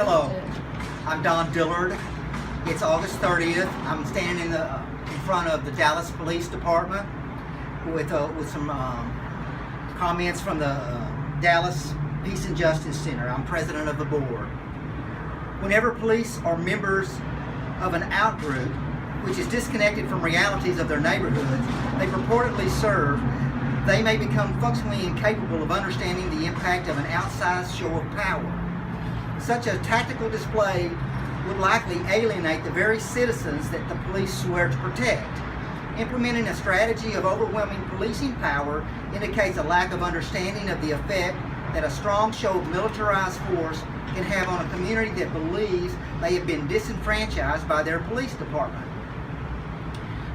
Hello, I'm Don Dillard. It's August 30th. I'm standing in front of the Dallas Police Department with some comments from the Dallas Peace and Justice Center. I'm president of the board. Whenever police are members of an outgroup which is disconnected from realities of their neighborhoods they purportedly serve, they may become functionally incapable of understanding the impact of an outsized show of power. Such a tactical display would likely alienate the very citizens that the police swear to protect. Implementing a strategy of overwhelming policing power indicates a lack of understanding of the effect that a strong show of militarized force can have on a community that believes they have been disenfranchised by their police department.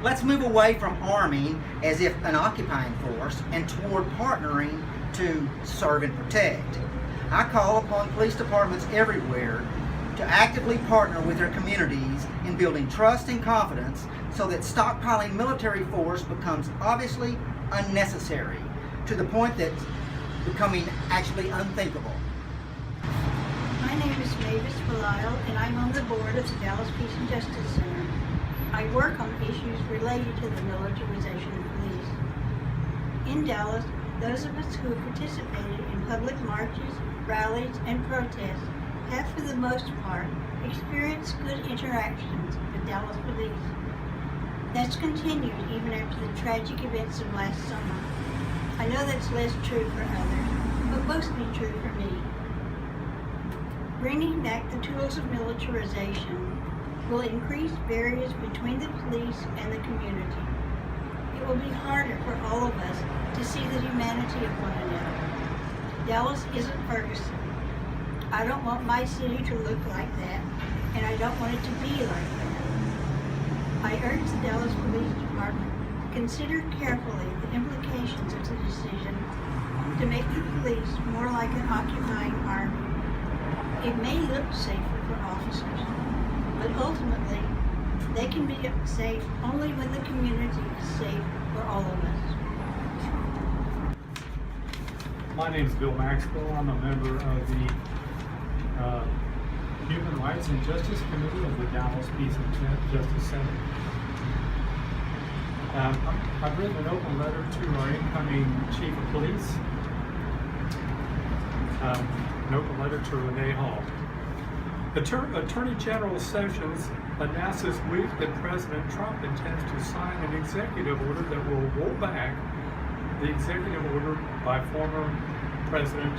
Let's move away from arming as if an occupying force and toward partnering to serve and protect. I call upon police departments everywhere to actively partner with their communities in building trust and confidence so that stockpiling military force becomes obviously unnecessary to the point that's becoming actually unthinkable. My name is Mavis Belisle and I'm on the board of the Dallas Peace and Justice Center. I work on issues related to the militarization of police. In Dallas, those of us who have participated in public marches, rallies, and protests have, for the most part, experienced good interactions with Dallas police. That's continued even after the tragic events of last summer. I know that's less true for others, but mostly true for me. Bringing back the tools of militarization will increase barriers between the police and the community. It will be harder for all of us to see the humanity of one another. Dallas isn't Ferguson. I don't want my city to look like that, and I don't want it to be like that. I urge the Dallas Police Department to consider carefully the implications of the decision to make the police more like an occupying army. It may look safer for officers, but ultimately, they can be safe only when the community is safe for all of us. My name is Bill Maxwell. I'm a member of the Human Rights and Justice Committee of the Dallas Peace and Justice Center. I've written an open letter to our incoming Chief of Police, an open letter to Renee Hall. Attorney General Sessions announced this week that President Trump intends to sign an executive order that will roll back the executive order by former President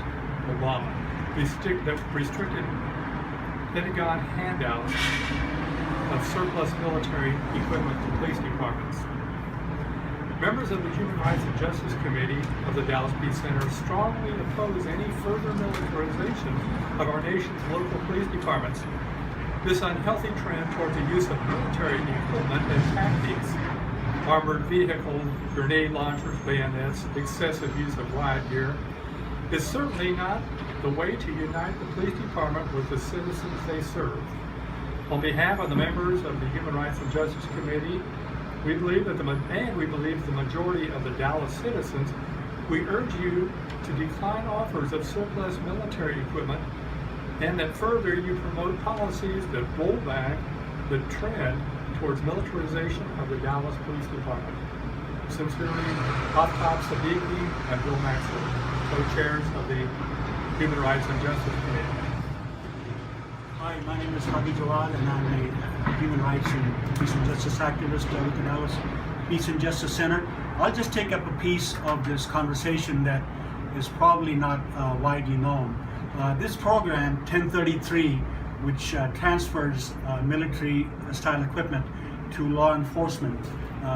Obama that restricted Pentagon handouts of surplus military equipment to police departments. Members of the Human Rights and Justice Committee of the Dallas Peace Center strongly oppose any further militarization of our nation's local police departments. This unhealthy trend towards the use of military equipment and tactics, armored vehicles, grenade launchers, bayonets, excessive use of riot gear, is certainly not the way to unite the police department with the citizens they serve. On behalf of the members of the Human Rights and Justice Committee, we believe the majority of the Dallas citizens, we urge you to decline offers of surplus military equipment and that further you promote policies that roll back the trend towards militarization of the Dallas Police Department. Sincerely, Aftab Siddiqui and Bill Maxwell, co-chairs of the Human Rights and Justice Committee. Hi, my name is Hadi Jawad and I'm a human rights and peace and justice activist with the Dallas Peace and Justice Center. I'll just take up a piece of this conversation that is probably not widely known. This program, 1033, which transfers military-style equipment to law enforcement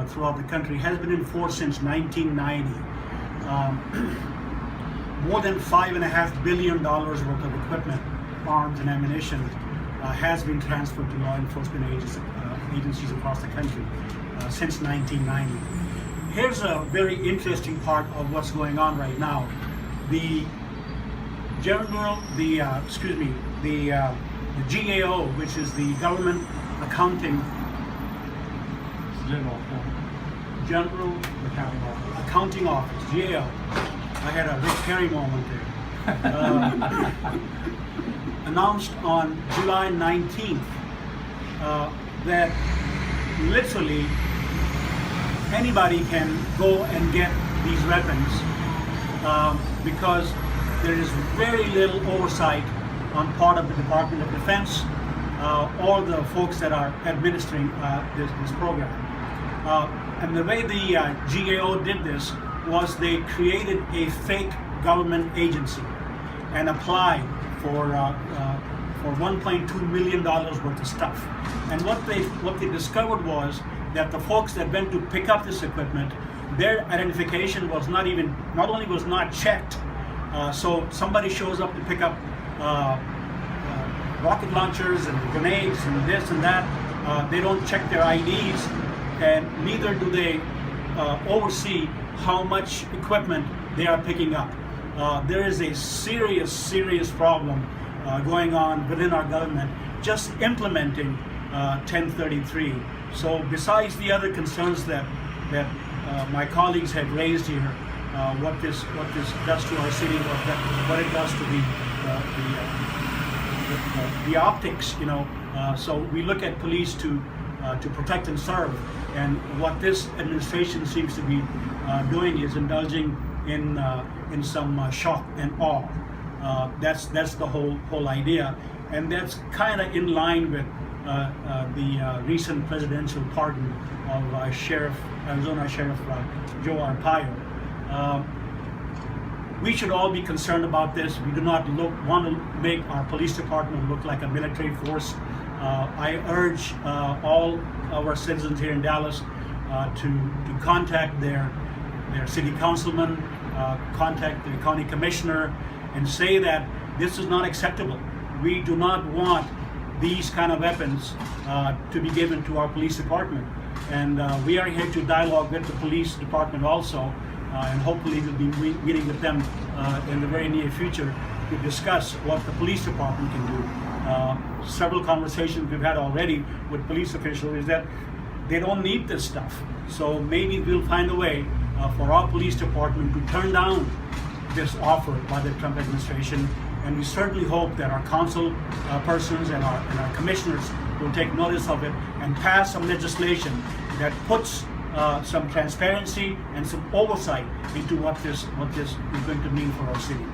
throughout the country, has been in force since 1990. More than $5.5 billion worth of equipment, arms and ammunition has been transferred to law enforcement agencies across the country since 1990. Here's a very interesting part of what's going on right now. The GAO, which is the Government General Accounting Office, GAO. I had a Rick Perry moment there. announced on July 19th that literally anybody can go and get these weapons because there is very little oversight on part of the Department of Defense or the folks that are administering this program. And the way the GAO did this was they created a fake government agency and applied for $1.2 million worth of stuff. And what they discovered was that the folks that went to pick up this equipment, their identification was not only was not checked. So somebody shows up to pick up rocket launchers and grenades and this and that. They don't check their IDs, and neither do they oversee how much equipment they are picking up. There is a serious problem going on within our government just implementing 1033. So besides the other concerns that my colleagues had raised here, what this does to our city, what it does to the optics, so we look at police to protect and serve, and what this administration seems to be doing is indulging in some shock and awe. That's the whole idea, and that's kind of in line with the recent presidential pardon of Arizona Sheriff Joe Arpaio. We should all be concerned about this. We do not want to make our police department look like a military force. I urge all our citizens here in Dallas to contact their city councilman, contact the county commissioner, and say that this is not acceptable. We do not want these kind of weapons to be given to our police department. And we are here to dialogue with the police department also, and hopefully we'll be meeting with them in the very near future to discuss what the police department can do. Several conversations we've had already with police officials is that they don't need this stuff. So maybe we'll find a way for our police department to turn down this offer by the Trump administration, and we certainly hope that our council persons and our commissioners will take notice of it and pass some legislation that puts some transparency and some oversight into what this is going to mean for our city.